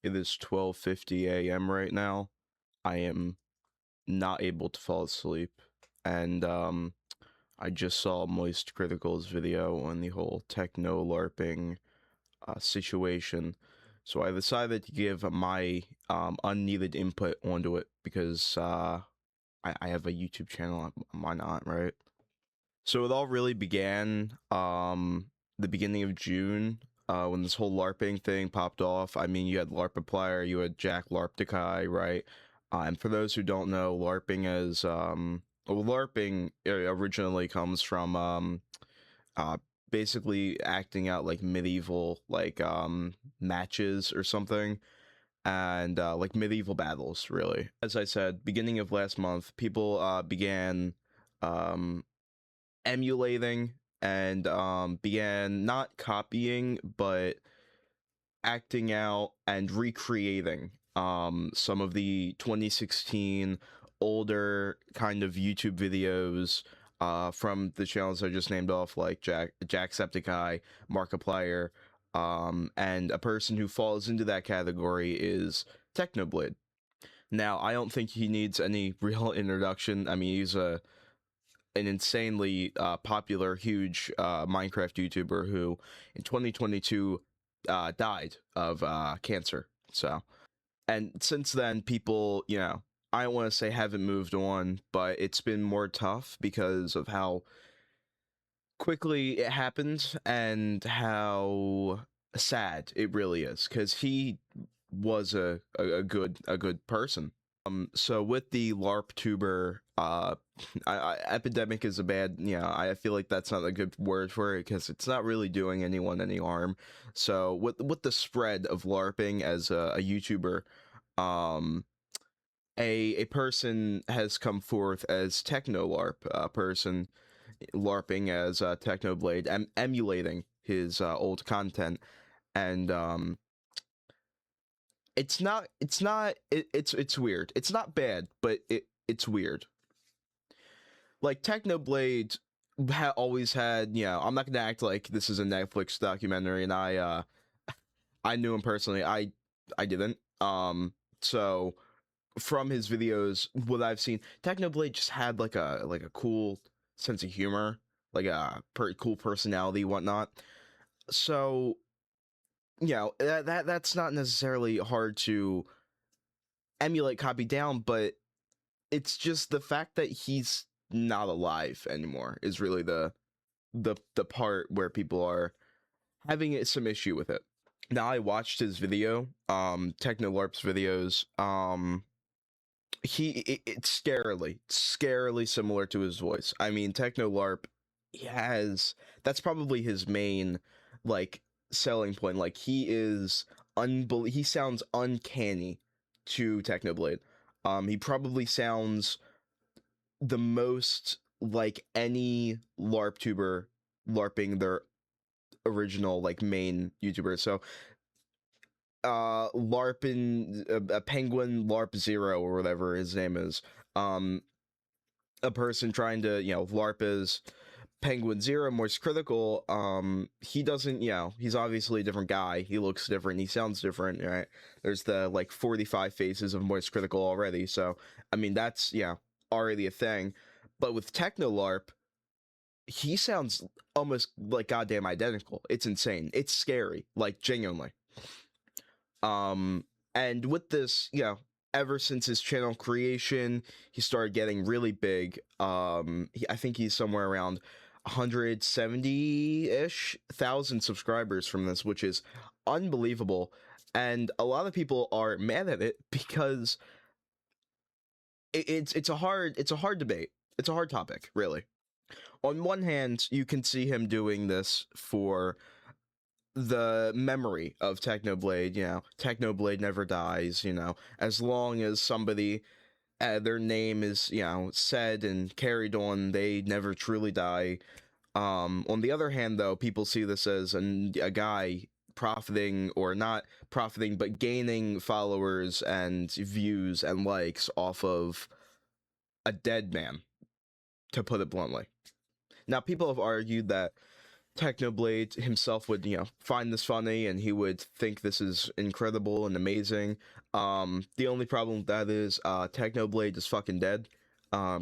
It is 12:50 a.m. right now. I am not able to fall asleep, and I just saw Moist Critical's video on the whole Technolarping situation. So I decided to give my unneeded input onto it because I have a YouTube channel. Why not, right? So it all really began the beginning of June when this whole LARPing thing popped off. I mean, you had LARPiplier, you had Jack LARPticai, right? And for those who don't know, LARPing is well, LARPing originally comes from uh, basically acting out like medieval like matches or something, and like medieval battles, really. As I said, beginning of last month, people began um emulating and began not copying but acting out and recreating some of the 2016 older kind of YouTube videos from the channels I just named off, like Jacksepticeye, Markiplier, and a person who falls into that category is Technoblade. Now, I don't think he needs any real introduction. I mean, he's an insanely popular, huge Minecraft YouTuber who in 2022 died of cancer. So, and since then, people, I don't want to say haven't moved on, but it's been more tough because of how quickly it happened and how sad it really is, because he was a good person. So with the LARP tuber epidemic is a bad, I feel like that's not a good word for it because it's not really doing anyone any harm. So with the spread of LARPing as a YouTuber, um a person has come forth as Technolarp, a person LARPing as Technoblade, emulating his old content. And it's weird. It's not bad, but it's weird. Like Technoblade always had, I'm not gonna act like this is a Netflix documentary, and I knew him personally. I didn't. So from his videos, what I've seen, Technoblade just had like a cool sense of humor, like a pretty cool personality, whatnot. So that's not necessarily hard to emulate, copy down, but it's just the fact that he's not alive anymore is really the part where people are having some issue with it. Now, I watched his video, Technolarp's videos. It's scarily similar to his voice. I mean, Technolarp, that's probably his main like selling point. Like, he sounds uncanny to Technoblade. He probably sounds the most like any LARP tuber LARPing their original like main YouTuber. So LARPin a Penguin LARP Zero or whatever his name is. A person trying to, LARP as Penguin Zero, Moist Critical, he doesn't, he's obviously a different guy. He looks different, he sounds different, right? There's the like 45 faces of Moist Critical already, so I mean that's already a thing. But with Technolarp, he sounds almost like goddamn identical. It's insane. It's scary, like genuinely. And with this, ever since his channel creation, he started getting really big. I think he's somewhere around 170-ish thousand subscribers from this, which is unbelievable. And a lot of people are mad at it because it's a hard debate. It's a hard topic, really. On one hand, you can see him doing this for the memory of Technoblade. Technoblade never dies, as long as somebody, their name is, said and carried on, they never truly die. On the other hand, though, people see this as a guy profiting, or not profiting, but gaining followers and views and likes off of a dead man, to put it bluntly. Now, people have argued that Technoblade himself would, find this funny and he would think this is incredible and amazing. The only problem with that is Technoblade is fucking dead.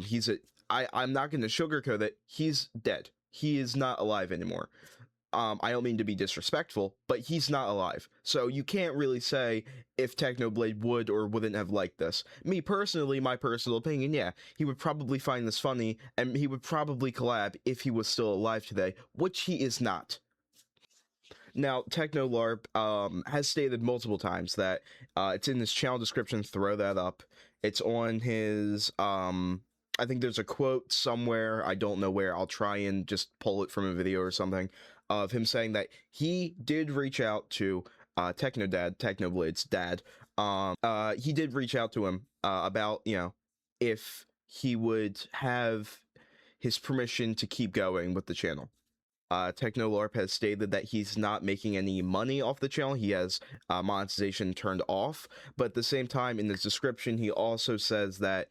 He's a I'm not gonna sugarcoat it, he's dead. He is not alive anymore. I don't mean to be disrespectful, but he's not alive. So you can't really say if Technoblade would or wouldn't have liked this. Me personally, my personal opinion, yeah, he would probably find this funny, and he would probably collab if he was still alive today, which he is not. Now, Technolarp has stated multiple times that it's in his channel description, throw that up. It's on his, I think there's a quote somewhere, I don't know where, I'll try and just pull it from a video or something, of him saying that he did reach out to Technoblade's dad. He did reach out to him about, if he would have his permission to keep going with the channel. Technolarp has stated that he's not making any money off the channel. He has monetization turned off, but at the same time, in his description, he also says that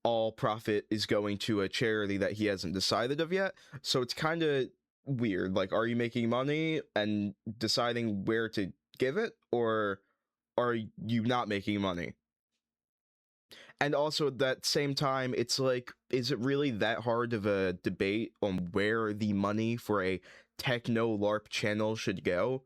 all profit is going to a charity that he hasn't decided of yet. So it's kind of weird. Like, are you making money and deciding where to give it, or are you not making money? And also at that same time, it's like, is it really that hard of a debate on where the money for a Technolarp channel should go?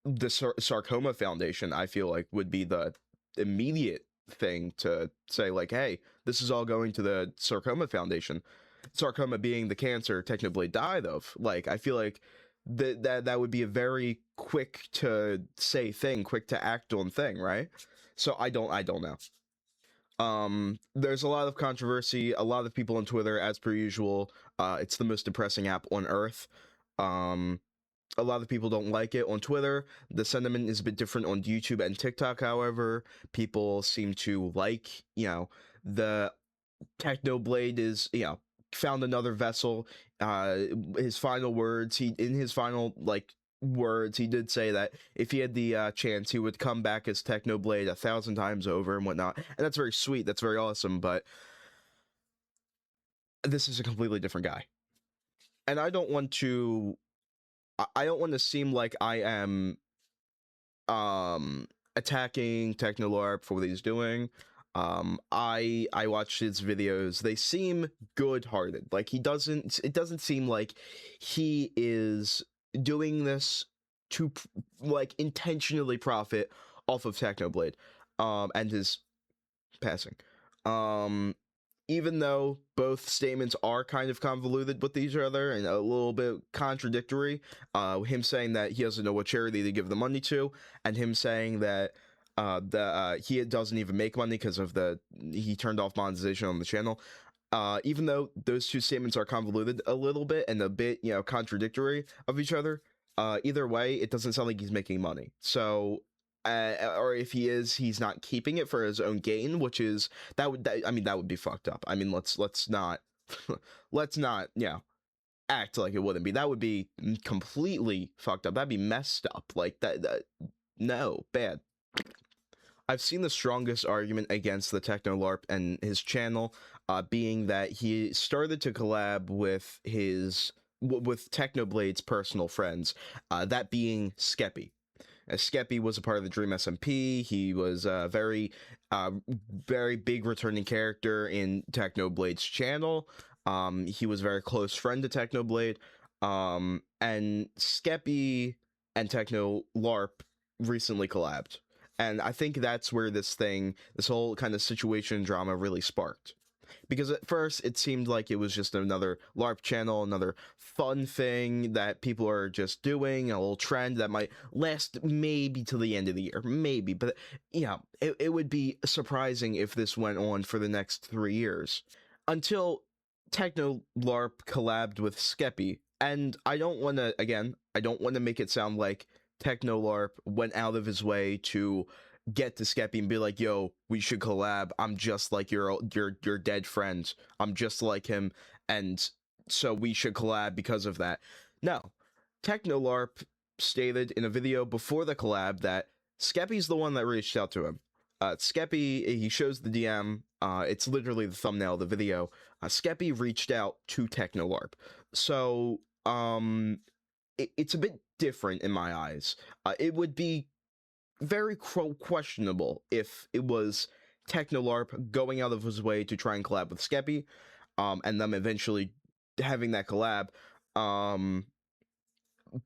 The Sarcoma Foundation, I feel like, would be the immediate thing to say, like, hey, this is all going to the Sarcoma Foundation. Sarcoma being the cancer Technoblade died of. Like, I feel like that would be a very quick to say thing, quick to act on thing, right? So I don't know. There's a lot of controversy, a lot of people on Twitter, as per usual. It's the most depressing app on earth. A lot of people don't like it on Twitter. The sentiment is a bit different on YouTube and TikTok, however. People seem to like, the Technoblade is, found another vessel. His final words, in his final, words, he did say that if he had the chance, he would come back as Technoblade 1,000 times over and whatnot. And that's very sweet, that's very awesome, but this is a completely different guy. And I don't want to seem like I am attacking Technolarp for what he's doing. I watched his videos. They seem good-hearted. Like, it doesn't seem like he is doing this to intentionally profit off of Technoblade and his passing. Even though both statements are kind of convoluted with each other and a little bit contradictory, him saying that he doesn't know what charity to give the money to, and him saying that he doesn't even make money because of he turned off monetization on the channel. Even though those two statements are convoluted a little bit and a bit, contradictory of each other, either way, it doesn't sound like he's making money. So, or if he is, he's not keeping it for his own gain, which is that would be fucked up. I mean, let's not let's not act like it wouldn't be. That would be completely fucked up. That'd be messed up. Like that no, bad. I've seen the strongest argument against the Technolarp and his channel being that he started to collab with with Technoblade's personal friends, that being Skeppy. Skeppy was a part of the Dream SMP. He was a very, very big returning character in Technoblade's channel. He was a very close friend to Technoblade. And Skeppy and Technolarp recently collabed. And I think that's where this whole kind of situation drama really sparked. Because at first it seemed like it was just another LARP channel, another fun thing that people are just doing, a little trend that might last maybe till the end of the year, maybe. But it would be surprising if this went on for the next 3 years. Until Technolarp collabed with Skeppy. And I don't want to make it sound like Technolarp went out of his way to get to Skeppy and be like, yo, we should collab. I'm just like your dead friend. I'm just like him, and so we should collab because of that. No. Technolarp stated in a video before the collab that Skeppy's the one that reached out to him. Skeppy, he shows the DM, it's literally the thumbnail of the video. Skeppy reached out to Technolarp. So, it's a bit different in my eyes. It would be very questionable if it was Technolarp going out of his way to try and collab with Skeppy, and them eventually having that collab. Um,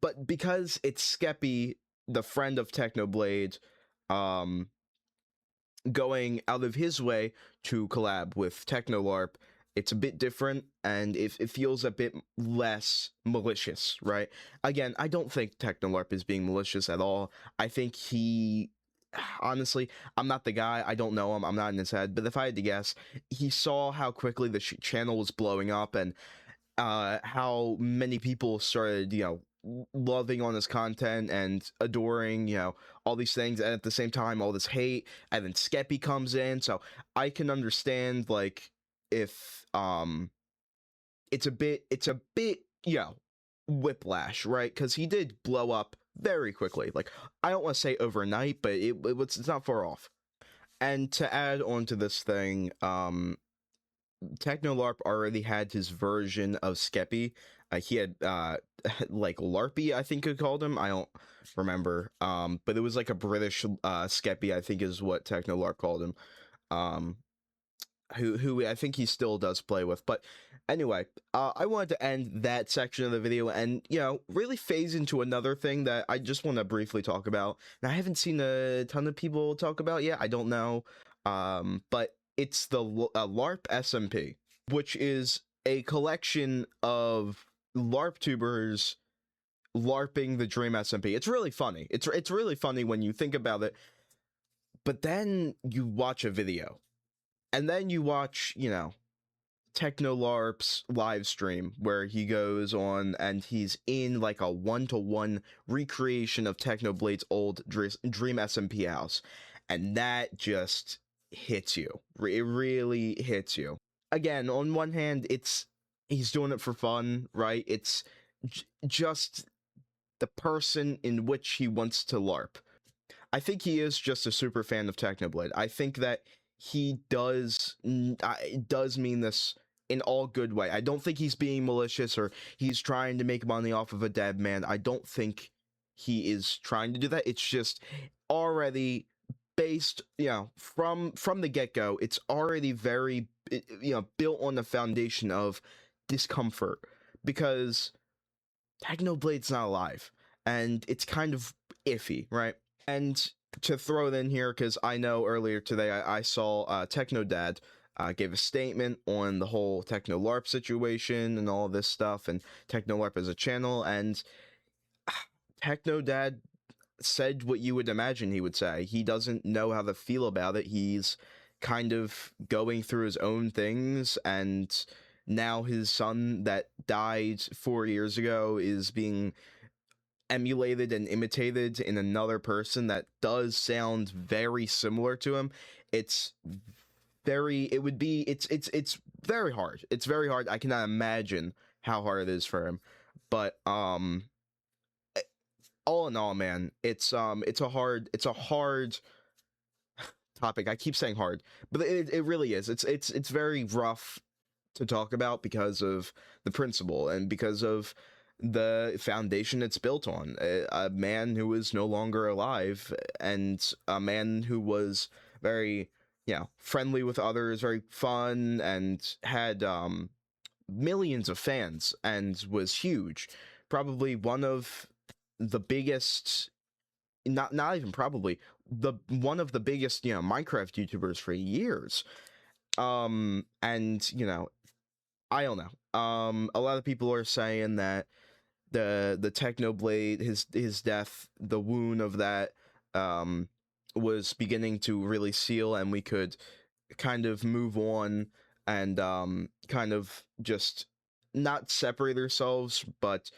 but because it's Skeppy, the friend of Technoblade, um, going out of his way to collab with Technolarp, it's a bit different and it feels a bit less malicious, right? Again, I don't think Technolarp is being malicious at all. I think he. Honestly, I'm not the guy. I don't know him. I'm not in his head. But if I had to guess, he saw how quickly the channel was blowing up and how many people started, loving on his content and adoring, all these things, and at the same time, all this hate, and then Skeppy comes in, so I can understand, like, if, it's a bit, whiplash, right? Because he did blow up very quickly. Like, I don't want to say overnight, but it's not far off. And to add on to this thing, Technolarp already had his version of Skeppy. He had like Larpy, I think it called him. I don't remember. But it was like a British Skeppy, I think is what Technolarp called him. Um, who I think he still does play with. But anyway, I wanted to end that section of the video and, really phase into another thing that I just want to briefly talk about. And I haven't seen a ton of people talk about yet. I don't know. But it's the Larp SMP, which is a collection of LARP tubers LARPing the Dream SMP. It's really funny. It's really funny when you think about it. But then you watch a video and then you watch, Technolarp's live stream where he goes on and he's in like a one-to-one recreation of Technoblade's old Dream SMP house. And that just hits you. It really hits you. Again, on one hand, he's doing it for fun, right? It's just the person in which he wants to LARP. I think he is just a super fan of Technoblade. I think that he does mean this in all good way. I don't think he's being malicious or he's trying to make money off of a dead man. I don't think he is trying to do that. It's just already based, from the get-go. It's already very, built on the foundation of discomfort because Technoblade's not alive and it's kind of iffy, right? And to throw it in here, because I know earlier today I saw Technodad gave a statement on the whole Technolarp situation and all this stuff, and Technolarp as a channel, and Technodad said what you would imagine he would say. He doesn't know how to feel about it. He's kind of going through his own things, and now his son that died 4 years ago is being emulated and imitated in another person that does sound very similar to him. It's it's very hard. It's very hard. I cannot imagine how hard it is for him. But all in all, man, it's a hard topic. I keep saying hard, but it really is. It's very rough to talk about because of the principle and because of the foundation it's built on. A man who is no longer alive and a man who was very, friendly with others, very fun, and had millions of fans and was huge. Probably one of the biggest, not even probably, the one of the biggest, Minecraft YouTubers for years. And, I don't know. A lot of people are saying that the Technoblade, his death, the wound of that, was beginning to really seal, and we could kind of move on and kind of just not separate ourselves, but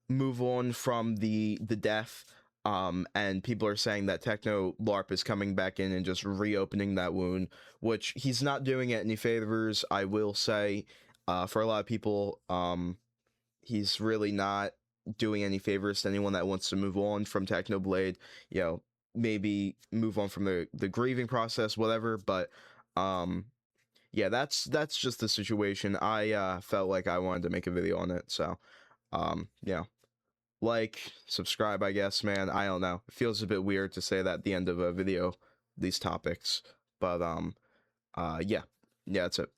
move on from the death. And people are saying that Technolarp is coming back in and just reopening that wound, which he's not doing it any favors, I will say. For a lot of people, he's really not doing any favors to anyone that wants to move on from Technoblade, maybe move on from the grieving process, whatever. But yeah, that's just the situation. I felt like I wanted to make a video on it, so yeah. like, subscribe, I guess, man. I don't know. It feels a bit weird to say that at the end of a video, these topics. But, yeah. Yeah, that's it.